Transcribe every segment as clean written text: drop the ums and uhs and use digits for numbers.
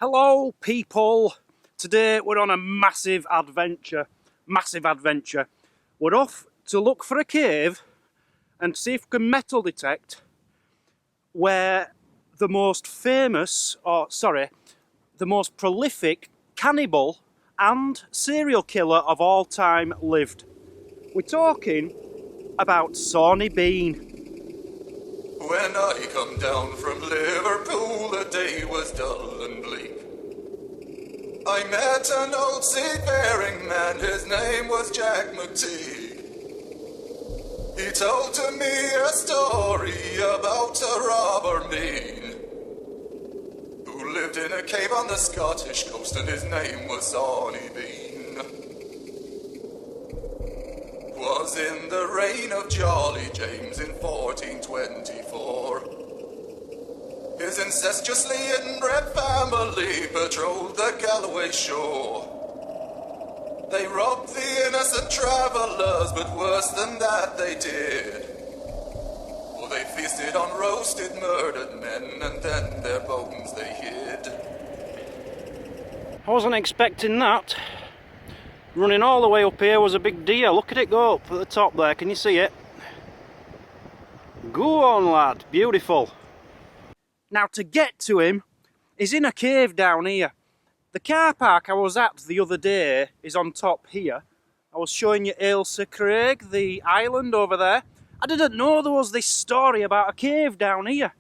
Hello people! Today we're on a massive adventure. We're off to look for a cave and see if we can metal detect where the most prolific cannibal and serial killer of all time lived. We're talking about Sawney Bean. When I come down from Liverpool, the day was dull and bleak. I met an old seafaring man, his name was Jack McTeague. He told to me a story about a robber mean who lived in a cave on the Scottish coast, and his name was Sawney Bean. 'Twas in the reign of Jolly James in 1424. His incestuously inbred family patrolled the Galloway shore. They robbed the innocent travellers, but worse than that they did. For they feasted on roasted murdered men, and then their bones they hid. I wasn't expecting that. Running all the way up here was a big deal. Look at it go up at the top there, can you see it? Go on lad, beautiful. Now to get to him, he's in a cave down here. The car park I was at the other day is on top here. I was showing you Ailsa Craig, the island over there. I didn't know there was this story about a cave down here.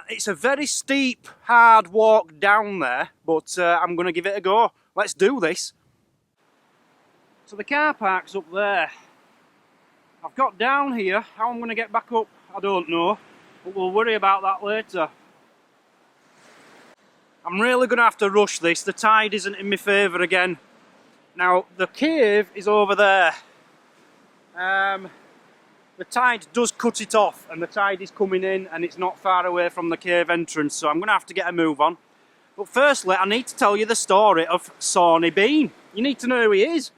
It's a very steep, hard walk down there, but I'm going to give it a go. Let's do this. So the car park's up there. I've got down here. How I'm going to get back up, I don't know. But we'll worry about that later. I'm really going to have to rush this. The tide isn't in my favour again. Now, the cave is over there. The tide does cut it off, and the tide is coming in, and it's not far away from the cave entrance, so I'm going to have to get a move on. But firstly, I need to tell you the story of Sawney Bean. You need to know who he is.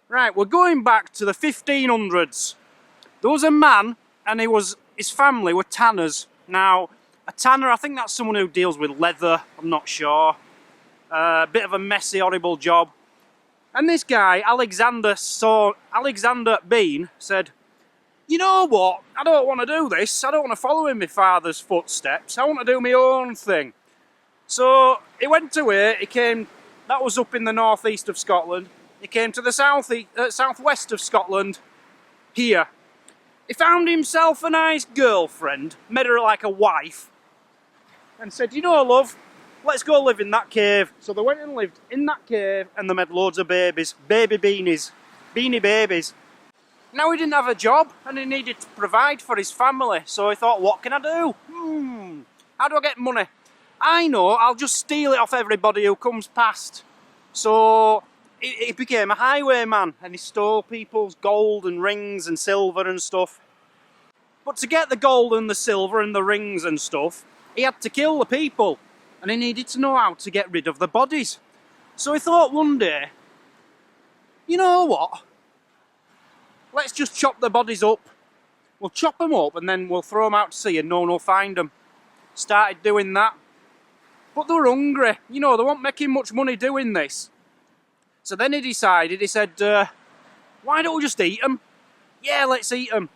Right, we're going back to the 1500s. There was a man, and his family were tanners. Now, a tanner, I think that's someone who deals with leather, I'm not sure. A bit of a messy, horrible job. And this guy, Alexander Bean, said, you know what, I don't want to do this. I don't want to follow in my father's footsteps. I want to do my own thing. So, he went away, that was up in the northeast of Scotland. He came to the southwest of Scotland, here. He found himself a nice girlfriend, made her like a wife, and said, you know love, let's go live in that cave. So they went and lived in that cave, and they made loads of babies, beanie babies. Now he didn't have a job, and he needed to provide for his family, so he thought, what can I do? How do I get money? I know, I'll just steal it off everybody who comes past. So he became a highwayman, and he stole people's gold and rings and silver and stuff. But to get the gold and the silver and the rings and stuff, he had to kill the people, and he needed to know how to get rid of the bodies. So he thought one day, you know what? Let's just chop the bodies up. We'll chop them up and then we'll throw them out to sea and no one will find them. Started doing that. But they were hungry. You know, they weren't making much money doing this. So then he said, why don't we just eat them? Yeah, let's eat them.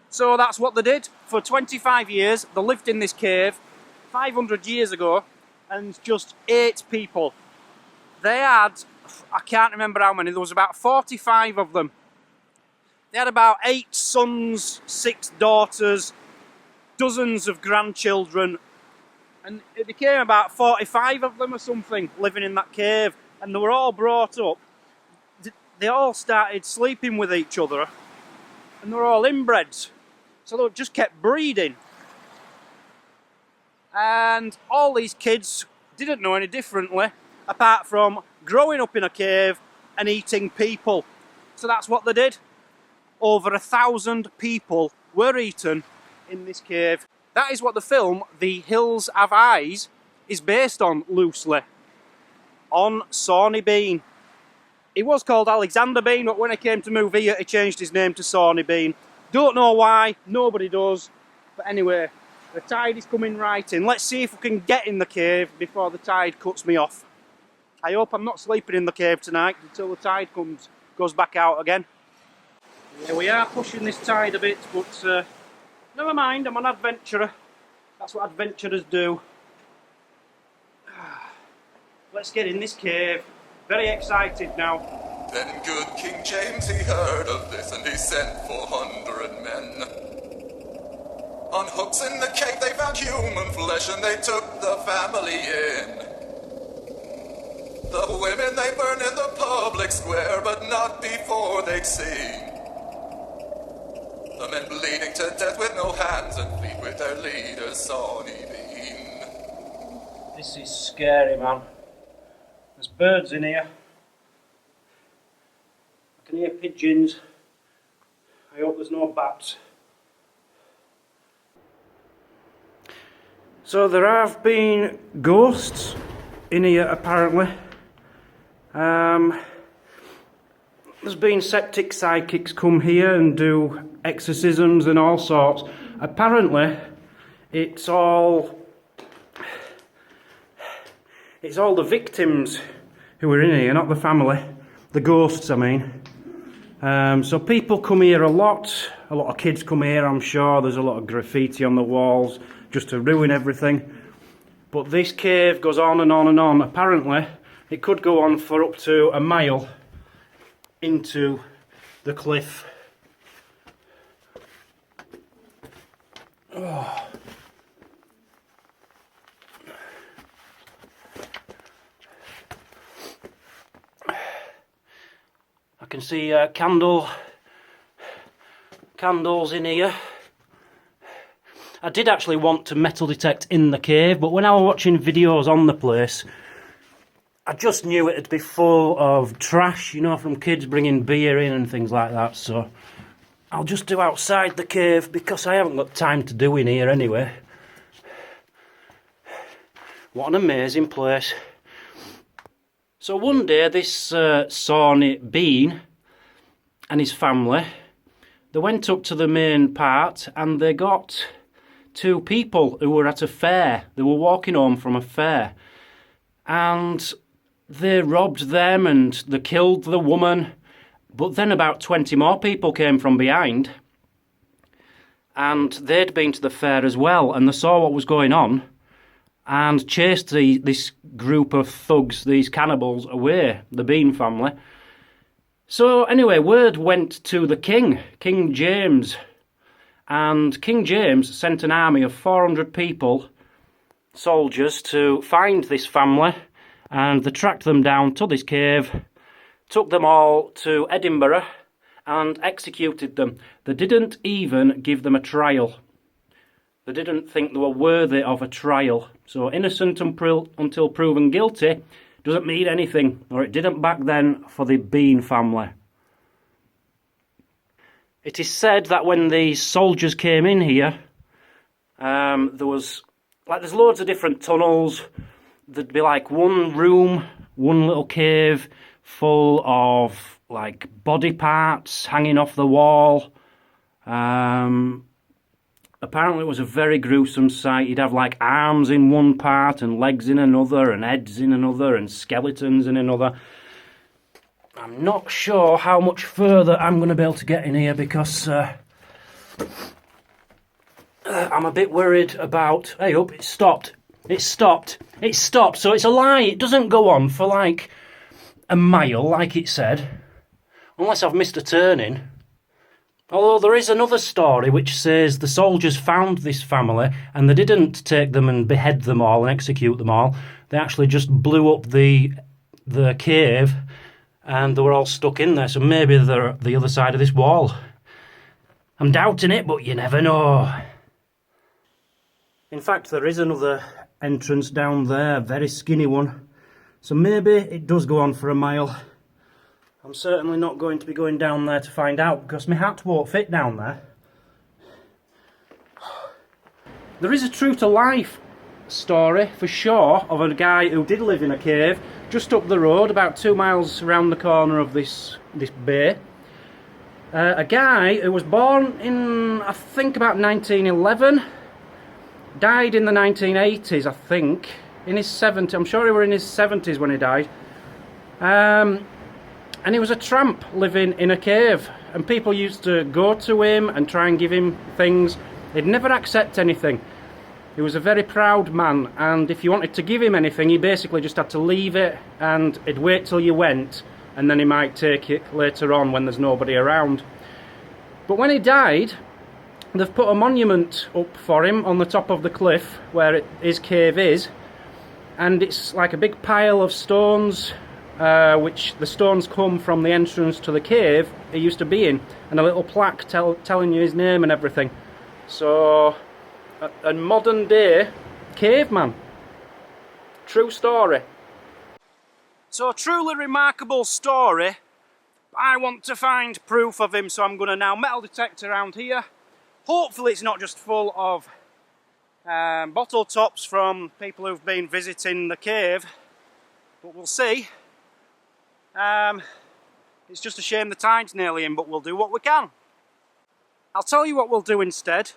So that's what they did. For 25 years, they lived in this cave, 500 years ago, and just ate people. They had, I can't remember how many, there was about 45 of them. They had about 8 sons, 6 daughters, dozens of grandchildren, and it became about 45 of them or something living in that cave. And they were all brought up, they all started sleeping with each other, and they were all inbreds, so they just kept breeding. And all these kids didn't know any differently, apart from growing up in a cave and eating people. So that's what they did. Over 1,000 people were eaten in this cave. That is what the film The Hills Have Eyes is based on, loosely. On Sawney Bean. He was called Alexander Bean, but when he came to move here, he changed his name to Sawney Bean. Don't know why, nobody does. But anyway, The tide is coming right in. Let's see if we can get in the cave before the tide cuts me off. I hope I'm not sleeping in the cave tonight until the tide goes back out again. Yeah, we are pushing this tide a bit, but never mind, I'm an adventurer. That's what adventurers do. Let's get in this cave. Very excited now. Then good King James he heard of this, and he sent 400 men. On hooks in the cave they found human flesh, and they took the family in. The women they burned in the public square, but not before they'd seen the men bleeding to death with no hands and feet, with their leader Sawney Bean. This is scary, man. There's birds in here. I can hear pigeons. I hope there's no bats. So there have been ghosts in here apparently. There's been septic psychics come here and do exorcisms and all sorts. Apparently it's all the victims who are in here, not the family. The ghosts, I mean. So people come here a lot of kids come here, I'm sure. There's a lot of graffiti on the walls just to ruin everything. But this cave goes on and on and on. Apparently it could go on for up to a mile into the cliff. Oh. I can see candles in here. I did actually want to metal detect in the cave, but when I was watching videos on the place, I just knew it'd be full of trash, you know, from kids bringing beer in and things like that, so I'll just do outside the cave because I haven't got time to do in here anyway. What an amazing place. So one day this Sawney Bean and his family, they went up to the main part and they got two people who were at a fair. They were walking home from a fair and they robbed them and they killed the woman. But then about 20 more people came from behind and they'd been to the fair as well, and they saw what was going on and chased this group of thugs, these cannibals, away, the Bean family. So anyway, word went to the king, King James, and King James sent an army of 400 people, soldiers, to find this family, and they tracked them down to this cave, took them all to Edinburgh and executed them. They didn't even give them a trial. They didn't think they were worthy of a trial. So innocent until proven guilty doesn't mean anything, or it didn't back then for the Bean family. It is said that when these soldiers came in here, there's loads of different tunnels. There'd be like one room, one little cave full of like body parts hanging off the wall. Apparently it was a very gruesome sight. You'd have like arms in one part and legs in another and heads in another and skeletons in another. I'm not sure how much further I'm going to be able to get in here because I'm a bit worried about... Hey up, it stopped. It stopped. It stopped. So it's a lie. It doesn't go on for like a mile like it said. Unless I've missed a turning. Although there is another story which says the soldiers found this family and they didn't take them and behead them all and execute them all. They actually just blew up the cave and they were all stuck in there. So maybe they're the other side of this wall. I'm doubting it, but you never know. In fact, there is another entrance down there, a very skinny one. So maybe it does go on for a mile. I'm certainly not going to be going down there to find out because my hat won't fit down there. There is a true to life story for sure of a guy who did live in a cave just up the road, about 2 miles around the corner of this bay. A guy who was born in, I think, about 1911. Died in the 1980s, I think. In his 70s. I'm sure he were in his 70s when he died. And he was a tramp living in a cave. And people used to go to him and try and give him things. He'd never accept anything. He was a very proud man, and if you wanted to give him anything, he basically just had to leave it, and he'd wait till you went, and then he might take it later on when there's nobody around. But when he died, they've put a monument up for him on the top of the cliff where his cave is, and it's like a big pile of stones, which the stones come from the entrance to the cave he used to be in, and a little plaque telling you his name and everything. So, a modern day caveman. True story. So, truly remarkable story. I want to find proof of him, so I'm going to now metal detect around here. Hopefully it's not just full of bottle tops from people who've been visiting the cave, but we'll see. It's just a shame the tide's nearly in, but we'll do what we can. I'll tell you what we'll do instead.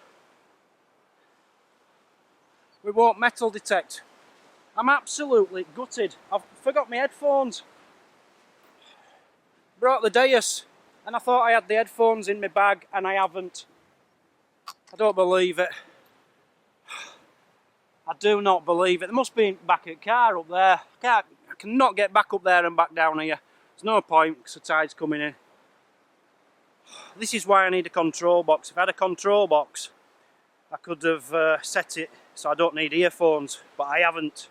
We won't metal detect. I'm absolutely gutted. I've forgot my headphones. Brought the dais, and I thought I had the headphones in my bag, and I haven't. I don't believe it. I do not believe it. There must be back at car up there. I cannot get back up there and back down here. There's no point because the tide's coming in. This is why I need a control box. If I had a control box, I could have set it so I don't need earphones, but I haven't.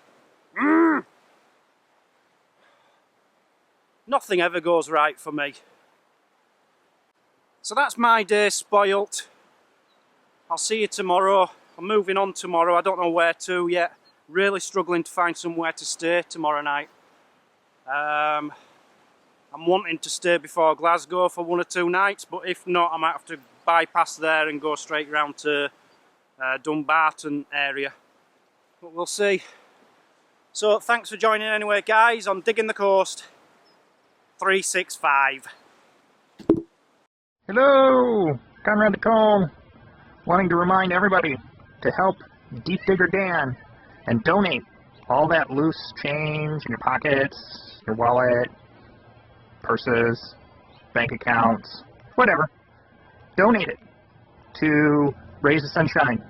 Nothing ever goes right for me. So that's my day spoilt. I'll see you tomorrow. I'm moving on tomorrow. I don't know where to yet. Really struggling to find somewhere to stay tomorrow night. I'm wanting to stay before Glasgow for 1 or 2 nights, but if not, I might have to bypass there and go straight round to Dumbarton area. But we'll see. So thanks for joining anyway, guys, on Digging the Coast 365. Hello, Conrad the Cone, wanting to remind everybody to help Deep Digger Dan and donate all that loose change in your pockets, your wallet, purses, bank accounts, whatever. Donate it to Raise the Sunshine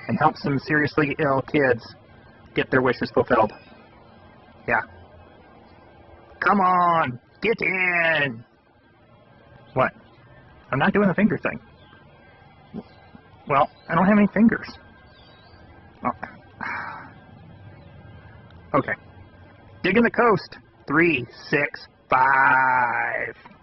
and help some seriously ill kids get their wishes fulfilled. Yeah. Come on, get in! What? I'm not doing the finger thing. Well, I don't have any fingers. Oh. Okay. Digging the Coast 365.